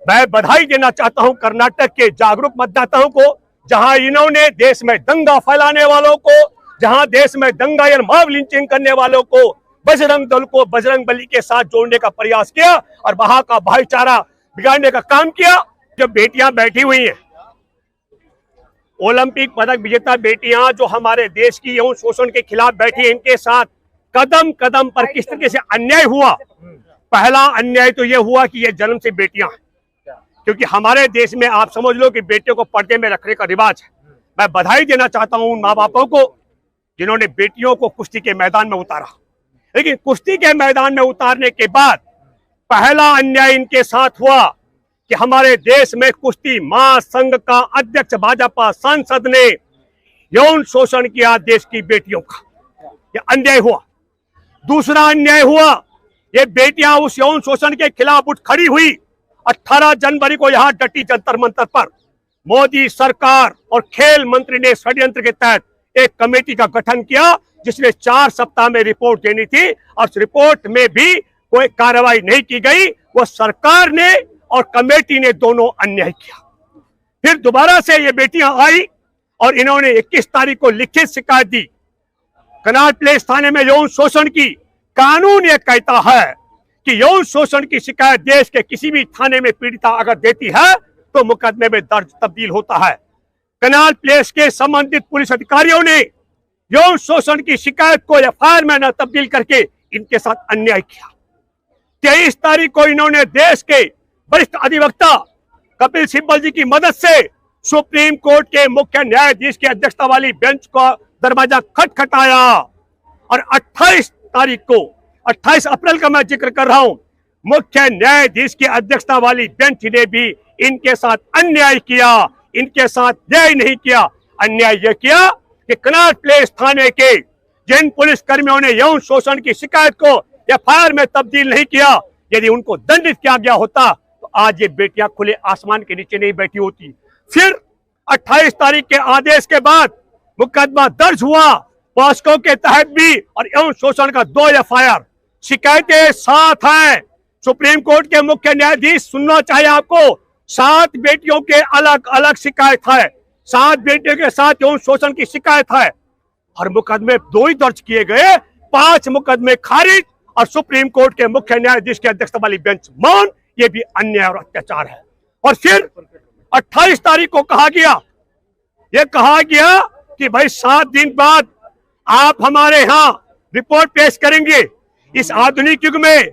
मैं बधाई देना चाहता हूं कर्नाटक के जागरूक मतदाताओं को, जहां इन्होंने देश में दंगा फैलाने वालों को, जहां देश में दंगा या मॉब लिंचिंग करने वालों को बजरंग दल को बजरंग बली के साथ जोड़ने का प्रयास किया और वहां का भाईचारा बिगाड़ने का काम किया। जब बेटियां बैठी हुई हैं, ओलंपिक पदक विजेता बेटियां जो हमारे देश की यौन शोषण के खिलाफ बैठी हैं, इनके साथ कदम कदम पर किस तरीके से अन्याय हुआ। पहला अन्याय तो यह हुआ कि ये जन्म से बेटियां हैं, क्योंकि हमारे देश में आप समझ लो कि बेटियों को पर्दे में रखने का रिवाज है। मैं बधाई देना चाहता हूं उन माँ बापों को जिन्होंने बेटियों को कुश्ती के मैदान में उतारा, लेकिन कुश्ती के मैदान में उतारने के बाद पहला अन्याय इनके साथ हुआ कि हमारे देश में कुश्ती महासंघ का अध्यक्ष भाजपा सांसद ने यौन शोषण किया देश की बेटियों का। यह अन्याय हुआ। दूसरा अन्याय हुआ, ये बेटियां उस यौन शोषण के खिलाफ उठ खड़ी हुई। 18 जनवरी को यहां डटी जंतर मंतर पर मोदी सरकार और खेल मंत्री ने षड्यंत्र के तहत एक कमेटी का गठन किया, जिसने 4 सप्ताह में रिपोर्ट देनी थी और उस रिपोर्ट में भी कोई कार्रवाई नहीं की गई। वो सरकार ने और कमेटी ने दोनों अन्याय किया। फिर दोबारा से ये बेटियां आई और इन्होंने 21 तारीख को लिखित शिकायत दी कनॉट प्लेस थाने में यौन शोषण की। कानून यह कहता है कि यौन शोषण की शिकायत देश के किसी भी थाने में पीड़िता अगर देती है तो मुकदमे में दर्ज तब्दील होता है। कनाल प्लेस के संबंधित पुलिस अधिकारियों ने यौन शोषण की शिकायत को एफआईआर में न तब्दील करके इनके साथ अन्याय किया। 23 तारीख को इन्होंने देश के वरिष्ठ अधिवक्ता कपिल सिब्बल जी की मदद से सुप्रीम कोर्ट के मुख्य न्यायाधीश की अध्यक्षता वाली बेंच का दरवाजा खटखटाया और 28 तारीख को, 28 अप्रैल का मैं जिक्र कर रहा हूं, मुख्य न्यायाधीश की अध्यक्षता वाली बेंच ने भी इनके साथ अन्याय किया, इनके साथ न्याय नहीं किया। अन्याय यह किया कि कनॉट प्लेस थाने के जिन पुलिस कर्मियों ने यौन शोषण की शिकायत को एफआईआर में तब्दील नहीं किया, यदि उनको दंडित किया गया होता तो आज ये बेटियां खुले आसमान के नीचे नहीं बैठी होती। फिर 28 तारीख के आदेश के बाद मुकदमा दर्ज हुआ पॉस्को के तहत भी और यौन शोषण का 2 एफआईआर। शिकायतें 7 हैं। सुप्रीम कोर्ट के मुख्य न्यायाधीश, सुनना चाहिए आपको, 7 बेटियों के अलग अलग शिकायत है, 7 बेटियों के साथ यौन शोषण की शिकायत है और मुकदमे 2 ही दर्ज किए गए, 5 मुकदमे खारिज और सुप्रीम कोर्ट के मुख्य न्यायाधीश की अध्यक्षता वाली बेंच मौन। ये भी अन्याय और अत्याचार है। और फिर 28 तारीख को कहा गया कि भाई 7 दिन बाद आप हमारे यहाँ रिपोर्ट पेश करेंगे। इस आधुनिक युग में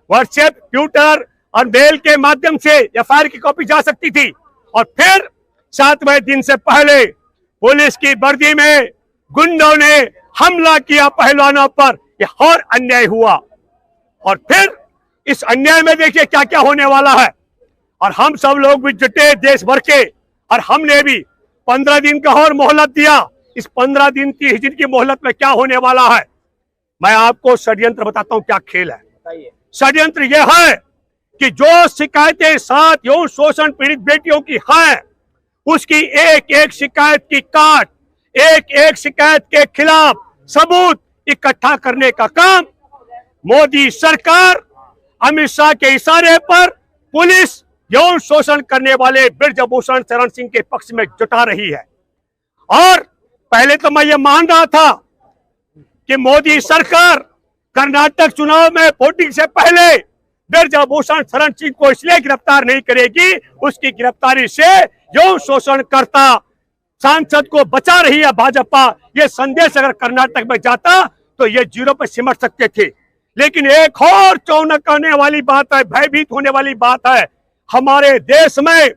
व्हाट्सएप, ट्विटर और मेल के माध्यम से एफआईआर की कॉपी जा सकती थी। और फिर 7वें दिन से पहले पुलिस की वर्दी में गुंडों ने हमला किया पहलवानों पर। यह और अन्याय हुआ। और फिर इस अन्याय में देखिए क्या क्या होने वाला है। और हम सब लोग भी जुटे देश भर के, और हमने भी 15 दिन का और मोहलत दिया। इस 15 दिन 30 दिन की मोहलत में क्या होने वाला है, मैं आपको षड्यंत्र बताता हूं क्या खेल है। षड्यंत्र यह है कि जो शिकायतें 7 यौन शोषण पीड़ित बेटियों की हैं, उसकी एक एक शिकायत की काट, एक एक शिकायत के खिलाफ सबूत इकट्ठा करने का काम मोदी सरकार अमित शाह के इशारे पर पुलिस यौन शोषण करने वाले ब्रजभूषण शरण सिंह के पक्ष में जुटा रही है। और पहले तो मैं ये मान रहा था कि मोदी सरकार कर्नाटक चुनाव में वोटिंग से पहले ब्रजभूषण शरण सिंह को इसलिए गिरफ्तार नहीं करेगी, उसकी गिरफ्तारी से यौन शोषण करता सांसद को बचा रही है भाजपा। ये संदेश अगर कर्नाटक में जाता तो ये 0 पर सिमट सकते थे। लेकिन एक और चौंक आने वाली बात है, भयभीत होने वाली बात है, हमारे देश में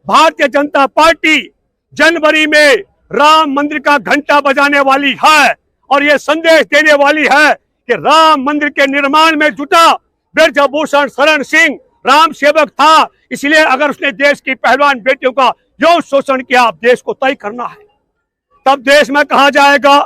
भारतीय जनता पार्टी जनवरी में राम मंदिर का घंटा बजाने वाली है और ये संदेश देने वाली है कि राम मंदिर के निर्माण में जुटा ब्रजभूषण शरण सिंह राम सेवक था, इसलिए अगर उसने देश की पहलवान बेटियों का यौन शोषण किया, अब देश को तय करना है। तब देश में कहा जाएगा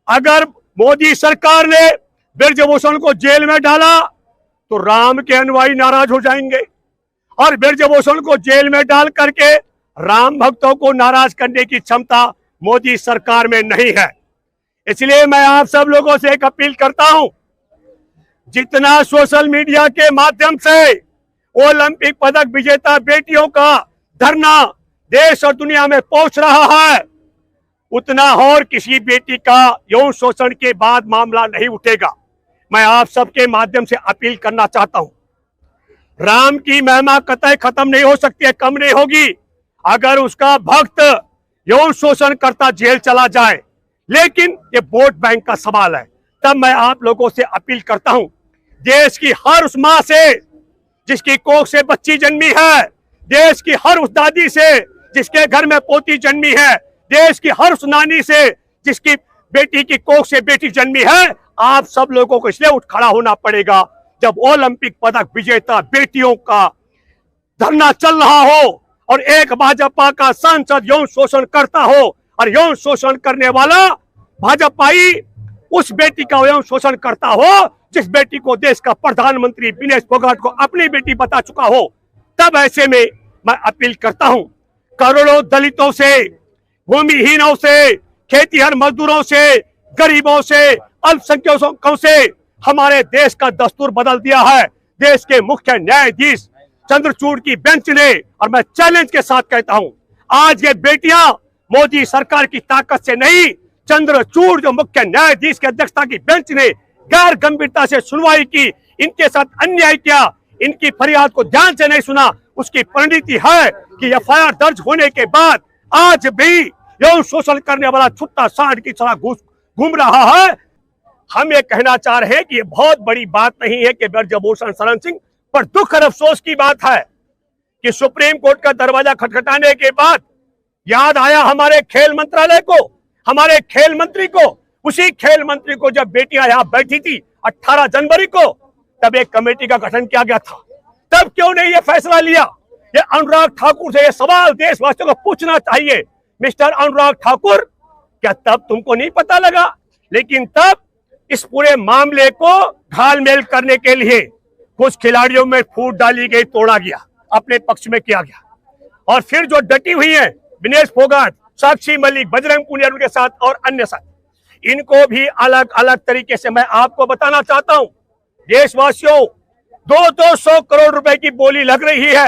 अगर मोदी सरकार ने ब्रजभूषण को जेल में डाला तो राम के अनुयायी नाराज हो जाएंगे, और ब्रजभूषण को जेल में डाल करके राम भक्तों को नाराज करने की क्षमता मोदी सरकार में नहीं है। इसलिए मैं आप सब लोगों से एक अपील करता हूं, जितना सोशल मीडिया के माध्यम से ओलंपिक पदक विजेता बेटियों का धरना देश और दुनिया में पहुंच रहा है, उतना और किसी बेटी का यौन शोषण के बाद मामला नहीं उठेगा। मैं आप सबके माध्यम से अपील करना चाहता हूं, राम की महिमा कतई खत्म नहीं हो सकती है, कम नहीं होगी अगर उसका भक्त यौन शोषण करता जेल चला जाए, लेकिन ये वोट बैंक का सवाल है। तब मैं आप लोगों से अपील करता हूं, देश की हर उस मां से जिसकी कोख से बच्ची जन्मी है, देश की हर उस दादी से जिसके घर में पोती जन्मी है, देश की हर उस नानी से जिसकी बेटी की कोख से बेटी जन्मी है, आप सब लोगों को इसलिए उठ खड़ा होना पड़ेगा जब ओलंपिक पदक विजेता बेटियों का धरना चल रहा हो और एक भाजपा का सांसद यौन शोषण करता हो और यौन शोषण करने वाला भाजपाई उस बेटी का यौन शोषण करता हो जिस बेटी को देश का प्रधानमंत्री विनेश फोगाट को अपनी बेटी बता चुका हो। तब ऐसे में मैं अपील करता हूं, करोड़ों दलितों से, भूमिहीनों से, खेतीहर मजदूरों से, गरीबों से, अल्पसंख्यकों से हमारे देश का दस्तूर बदल दिया है देश के मुख्य न्यायाधीश चंद्रचूड़ की बेंच ने। और मैं चैलेंज के साथ कहता हूं, आज ये बेटियां मोदी सरकार की ताकत से नहीं, चंद्रचूड़ जो मुख्य न्यायाधीश की अध्यक्षता की बेंच ने गैर गंभीरता से सुनवाई की, इनके साथ अन्याय किया, इनकी फरियाद को ध्यान से नहीं सुना, उसकी परिणति है कि एफआईआर दर्ज होने के बाद आज भी यौन शोषण करने वाला छुट्टा सांड की तरह घूम रहा है। हम ये कहना चाह रहे हैं कि ये बहुत बड़ी बात नहीं है कि ब्रजभूषण शरण सिंह पर दुख और अफसोस की बात है कि सुप्रीम कोर्ट का दरवाजा खटखटाने के बाद याद आया हमारे खेल मंत्रालय को, हमारे खेल मंत्री को, उसी खेल मंत्री को जब बेटियां यहां बैठी थी 18 जनवरी को, तब एक कमेटी का गठन किया गया था। तब क्यों नहीं ये फैसला लिया? ये अनुराग ठाकुर से ये सवाल देशवासियों को पूछना चाहिए, मिस्टर अनुराग ठाकुर, क्या तब तुमको नहीं पता लगा? लेकिन तब इस पूरे मामले को घालमेल करने के लिए कुछ खिलाड़ियों में फूट डाली गई, तोड़ा गया, अपने पक्ष में किया गया। और फिर जो डटी हुई है विनेश फोगाट, साक्षी मलिक, बजरंग पुनिया के साथ और अन्य साथ, इनको भी अलग अलग तरीके से मैं आपको बताना चाहता हूं। देशवासियों, 200 करोड़ रुपए की बोली लग रही है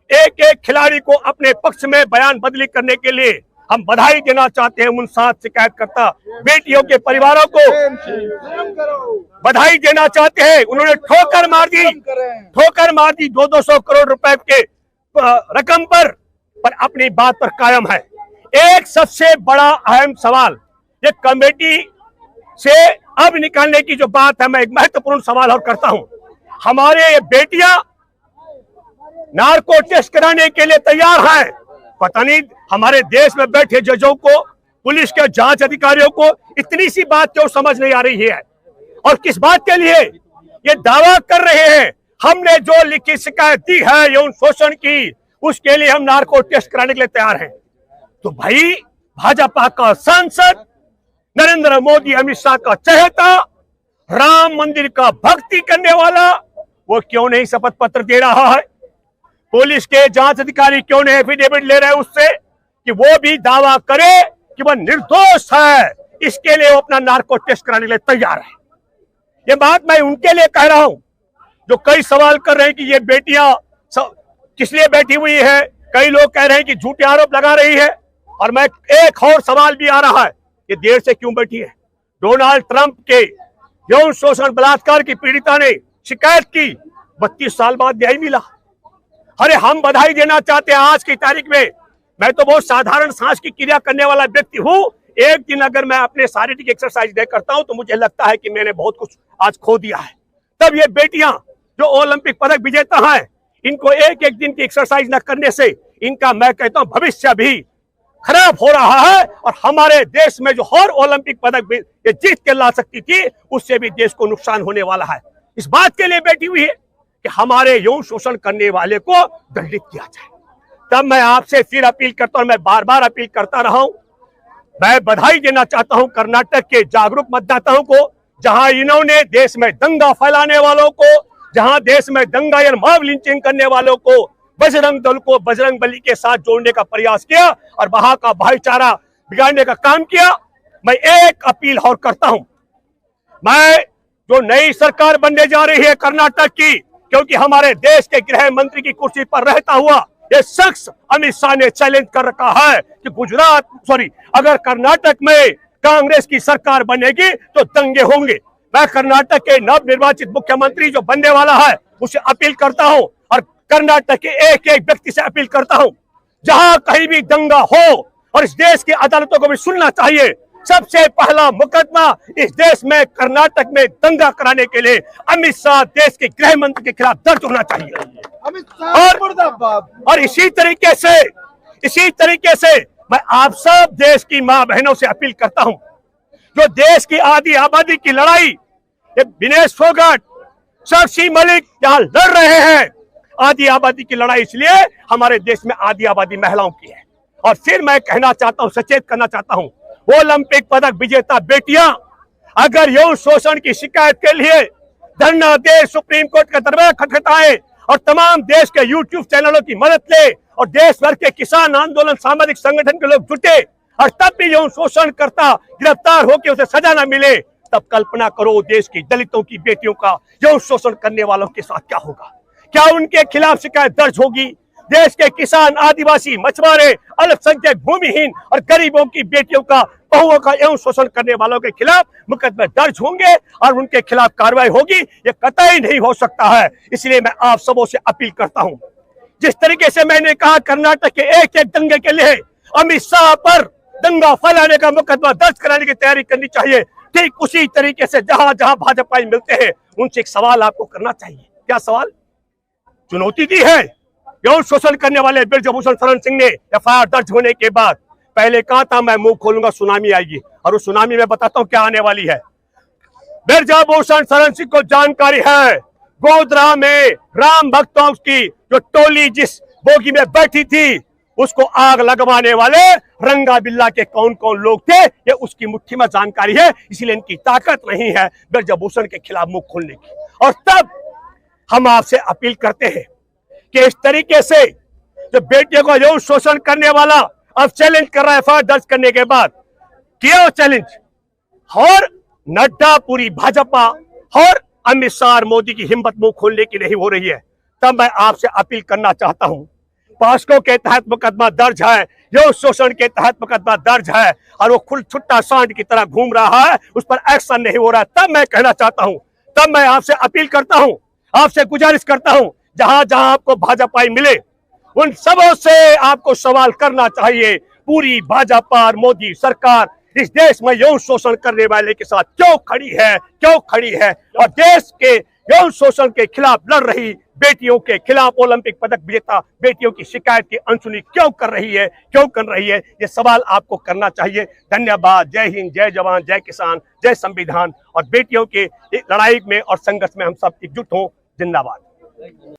एक एक खिलाड़ी को अपने पक्ष में बयान बदली करने के लिए। हम बधाई देना चाहते हैं उन 7 शिकायतकर्ता बेटियों के परिवारों को, बधाई देना चाहते हैं। उन्होंने ठोकर मार दी 200 करोड़ रुपए के रकम पर अपनी बात पर कायम है। एक सबसे बड़ा अहम सवाल, ये कमेटी से अब निकालने की जो बात है, मैं एक महत्वपूर्ण सवाल और करता हूं। हमारे ये बेटियां नार्को टेस्ट कराने के लिए तैयार हैं, पता नहीं हमारे देश में बैठे जजों को, पुलिस के जांच अधिकारियों को इतनी सी बात क्यों समझ नहीं आ रही है? और किस बात के लिए ये दावा कर रहे हैं, हमने जो लिखित शिकायत दी है यौन शोषण की, उसके लिए हम नार्को टेस्ट कराने के लिए तैयार हैं। तो भाई, भाजपा का सांसद, नरेंद्र मोदी अमित शाह का चहेता, राम मंदिर का भक्ति करने वाला, वो क्यों नहीं शपथ पत्र दे रहा है? पुलिस के जांच अधिकारी क्यों नहीं एफिडेविट ले रहे उससे कि वो भी दावा करे कि वह निर्दोष है? इसके लिए वो अपना नार्को टेस्ट कराने के लिए तैयार है। ये बात मैं उनके लिए कह रहा हूं जो कई सवाल कर रहे हैं कि ये बेटियां किस लिए बैठी हुई है। कई लोग कह रहे हैं कि झूठे आरोप लगा रही है। और मैं एक और सवाल भी आ रहा है, ये देर से क्यों बैठी है? डोनाल्ड ट्रंप के यौन शोषण बलात्कार की पीड़िता ने शिकायत की, 32 साल बाद न्याय मिला। अरे हम बधाई देना चाहते हैं आज की तारीख में। मैं तो बहुत साधारण सांस की क्रिया करने वाला व्यक्ति हूं। एक दिन अगर मैं अपने शारीरिक एक्सरसाइज नहीं करता हूं तो मुझे लगता है कि मैंने बहुत कुछ आज खो दिया है। तब ये बेटियां जो ओलंपिक पदक विजेता हैं, इनको एक एक दिन की एक्सरसाइज न करने से इनका, मैं कहता हूं, भविष्य भी खराब हो रहा है। और हमारे देश में जो हर ओलंपिक पदक ये जीत के ला सकती थी, उससे भी देश को नुकसान होने वाला है। इस बात के लिए बैठी हुई है कि हमारे यौन शोषण करने वाले को दंडित किया जाए। तब मैं आपसे फिर अपील करता हूं, मैं बार बार अपील करता रहा हूं, मैं बधाई देना चाहता हूं कर्नाटक के जागरूक मतदाताओं को, जहां इन्होंने देश में दंगा फैलाने वालों को, जहां देश में दंगा या मॉब लिंचिंग करने वालों को बजरंग दल को बजरंग बली के साथ जोड़ने का प्रयास किया और वहां का भाईचारा बिगाड़ने का काम किया। मैं एक अपील और करता हूं, मैं जो नई सरकार बनने जा रही है कर्नाटक की, क्योंकि हमारे देश के गृह मंत्री की कुर्सी पर रहता हुआ ये शख्स अमित शाह ने चैलेंज कर रखा है कि अगर कर्नाटक में कांग्रेस की सरकार बनेगी तो दंगे होंगे। मैं कर्नाटक के नवनिर्वाचित मुख्यमंत्री जो बनने वाला है उसे अपील करता हूं और कर्नाटक के एक एक व्यक्ति से अपील करता हूं, जहां कहीं भी दंगा हो, और इस देश की अदालतों को भी सुनना चाहिए, सबसे पहला मुकदमा इस देश में कर्नाटक में दंगा कराने के लिए अमित शाह देश के गृह मंत्री के खिलाफ दर्ज होना चाहिए। और इसी तरीके से मैं आप सब देश की मां बहनों से अपील करता हूं, जो देश की आधी आबादी की लड़ाई ये विनेश फोगाट, साक्षी मलिक यहां लड़ रहे हैं। आधी आबादी की लड़ाई इसलिए हमारे देश में आधी आबादी महिलाओं की है। और फिर मैं कहना चाहता हूं, सचेत करना चाहता हूं, ओलंपिक पदक विजेता बेटियां अगर यौन शोषण की शिकायत के लिए धरना दे, सुप्रीम कोर्ट का दरवाजा खटखटाए और तमाम देश के यूट्यूब चैनलों की मदद ले और देश भर के किसान आंदोलन सामाजिक संगठन के लोग जुटे और तब भी यौन शोषण करता गिरफ्तार होकर उसे सजा न मिले, तब कल्पना करो देश की दलितों की बेटियों का यौन शोषण करने वालों के साथ क्या होगा। क्या उनके खिलाफ शिकायत दर्ज होगी? देश के किसान, आदिवासी, मछुआरे, अल्पसंख्यक, भूमिहीन और गरीबों की बेटियों का, बहुओं का यौन शोषण करने वालों के खिलाफ मुकदमे दर्ज होंगे और उनके खिलाफ कार्रवाई होगी, ये कतई नहीं हो सकता है। इसलिए मैं आप सबों से अपील करता हूं, जिस तरीके से मैंने कहा कर्नाटक के एक एक दंगे के लिए अमित शाह पर दंगा फैलाने का मुकदमा दर्ज कराने की तैयारी करनी चाहिए, ठीक उसी तरीके से जहां जहां भाजपाई मिलते हैं उनसे एक सवाल आपको करना चाहिए। क्या सवाल? चुनौती दी है यौन शोषण करने वाले ब्रजभूषण शरण सिंह ने एफआईआर दर्ज होने के बाद पहले कहा था मैं मुंह खोलूंगा सुनामी आएगी, और उस सुनामी में बताता हूं क्या आने वाली है। ब्रजभूषण शरण सिंह को जानकारी है गोधरा में राम भक्तों की जो टोली जिस बोगी में बैठी थी उसको आग लगवाने वाले रंगा बिल्ला के कौन कौन लोग थे, ये उसकी मुट्ठी में जानकारी है। इसलिए इनकी ताकत नहीं है ब्रजभूषण के खिलाफ मुंह खोलने की। और तब हम आपसे अपील करते हैं कि इस तरीके से जो बेटियों को यौन शोषण करने वाला अब चैलेंज कर रहा है एफआईआर दर्ज करने के बाद, किया वो चैलेंज, और नड्डा, पूरी भाजपा और अमित शाह और मोदी की हिम्मत मुंह खोलने की नहीं हो रही है, तब मैं आपसे अपील करना चाहता हूं। पास्को के तहत मुकदमा दर्ज है, यौन शोषण के तहत मुकदमा दर्ज है, और वो खुल छुट्टा सांड की तरह घूम रहा है, उस पर एक्शन नहीं हो रहा है। तब मैं कहना चाहता हूं, तब मैं आपसे अपील करता हूं, आपसे गुजारिश करता हूं, जहां जहां आपको भाजपाई मिले उन सबों से आपको सवाल करना चाहिए, पूरी भाजपा और मोदी सरकार इस देश में यौन शोषण करने वाले के साथ क्यों खड़ी है, और देश के यौन शोषण के खिलाफ लड़ रही बेटियों के खिलाफ ओलंपिक पदक विजेता बेटियों की शिकायत की अनसुनी क्यों कर रही है, ये सवाल आपको करना चाहिए। धन्यवाद। जय हिंद, जय जवान, जय किसान, जय संविधान। और बेटियों के लड़ाई में और संघर्ष में हम सब एकजुट हों। जिंदाबाद।